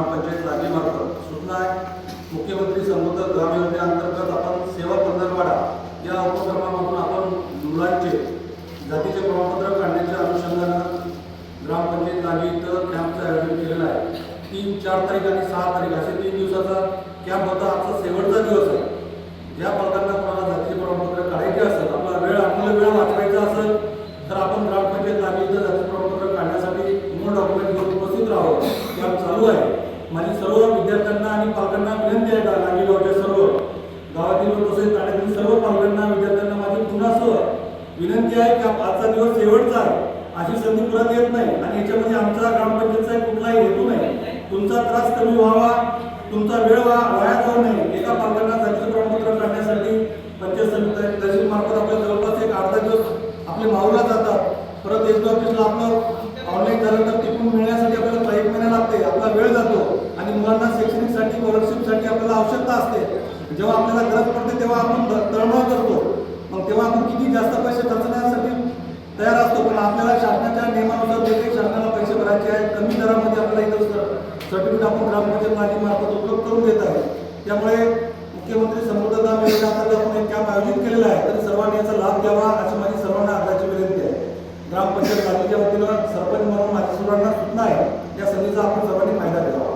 ग्रामपंचायत लाभीमार्फत सूचना आहे। मुख्यमंत्री समृद्ध ग्राम योजनेअंतर्गत आपण सेवा पंधरवाडा या उपक्रमामधून आपण मुलांचे जातीचे प्रमाणपत्र काढण्याच्या अनुषंगाने ग्रामपंचायत लाभी इथं कॅम्पचं आयोजन केलेलं आहे। 3, 4 तारीख आणि 6 तारीख असे 3 दिवसाचा कॅम्प होता। आजचा शेवटचा दिवस आहे। ज्या पालकांना कोणाला जातीचे प्रमाणपत्र काढायचे असेल, आपला वेळ वाचवायचा असेल तर आपण ग्रामपंचायत लाभी इथं जातीचे प्रमाणपत्र काढण्यासाठी मूळ डॉक्युमेंट घेऊन उपस्थित राहावं। कॅम्प चालू आहे। माझी सर्व विद्यार्थ्यांना आणि पालकांना विनंती आहे, नागेगावच्या सर्व गावातील तसेच ठाण्यातील सर्व पालकांना विद्यार्थ्यांना माझी पुन्हा विनंती आहे की आजचा दिवस शेवटचा आहे। अशी संधी परत येत नाही आणि याच्यामध्ये आमचा ग्रामपंचायतचा कुठलाही हेतू नाही। तुमचा त्रास कमी व्हावा, तुमचा वेळ वाया जाऊ नये। एका पालकांना जातीचे प्रमाणपत्र काढण्यासाठी पंचायत समिती तहसील मार्फत आपल्या जवळपास एक अर्धा दिवस आपले मावळला जातात। परत एसडी ऑफिसला आपलं ऑनलाईन झालं तर तिकडून मिळण्यासाठी आपल्याला 1 महिना लागते, आपला वेळ जातो आणि मुलांना शैक्षणिकसाठी स्कॉलरशिपसाठी आपल्याला आवश्यकता असते। जेव्हा आपल्याला गरज पडते तेव्हा आपण तळमळ करतो, मग तेव्हा आपण किती जास्त पैसे खर्चण्यासाठी तयार असतो। पण आपल्याला शासनाच्या नियमानुसार जे काही शासनाला पैसे भरायचे आहेत कमी दरामध्ये आपल्याला इथं सर्टिफिकेट आपण ग्रामपंचायत लाभीमार्फत उपलब्ध करून देत आहे। त्यामुळे मुख्यमंत्री समृद्ध ग्राम योजनेअंतर्गत आपण एक कॅम्प आयोजित केलेला आहे, तरी सर्वांनी याचा लाभ घ्यावा अशी माझी सर्वांना आग्रहाची विनंती आहे। ग्रामपंचायत लाभीच्या वतीनं सरपंच म्हणून माझ्या सर्वांना सूचना आहे, या संधीचा आपण सर्वांनी फायदा घ्यावा।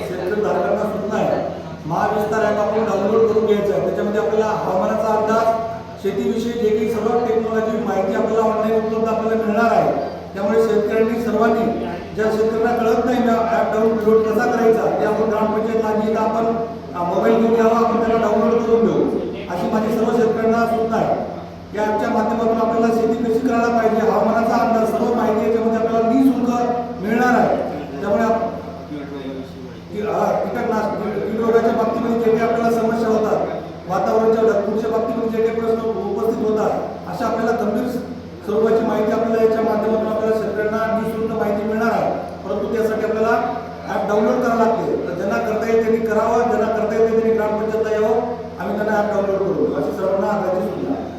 शेतकरीधारकांना सूचना आहे, महाविस्तार ॲप आपण डाउनलोड करून घ्यायचं आहे। त्याच्यामध्ये आपल्याला हवामानाचा अंदाज, शेतीविषयी जे काही सर्व टेक्नॉलॉजी माहिती आपल्याला ऑनलाईन उपलब्ध आपल्याला मिळणार आहे। त्यामुळे शेतकऱ्यांनी सर्वांनी, ज्या शेतकऱ्यांना कळत नाही ॲप डाउनलोड कसा करायचा, ते आपण ग्रामपंचायत लाभी इथं आपण मोबाईल घेऊन यावा, आपण त्याला डाउनलोड करून देऊ अशी माझी सर्व शेतकऱ्यांना सूचना आहे। या ॲपच्या माध्यमातून आपल्याला शेती कशी करायला पाहिजे, हवामानाचा अंदाज, सर्व माहिती याच्यामध्ये आपल्याला निःशुल्क मिळणार आहे। त्यामुळे कीड रोगाच्या बाबतीमध्ये जे काही आपल्याला समस्या होतात, वातावरणाच्या ढगफुटीच्या बाबतीमध्ये जे काही प्रश्न उपस्थित होतात, अशा आपल्याला गंभीर स्वरूपाची माहिती आपल्याला याच्या माध्यमातून आपल्याला शेतकऱ्यांना निःशुल्क माहिती मिळणार आहे। परंतु त्यासाठी आपल्याला ॲप डाउनलोड करावं लागते। तर ज्यांना करता येईल त्यांनी करावं, ज्यांना करता येईल त्यांनी ग्रामपंचायतला यावं, आम्ही त्यांना ॲप डाउनलोड करू अशी सर्वांना आग्रहाची सूचना आहे।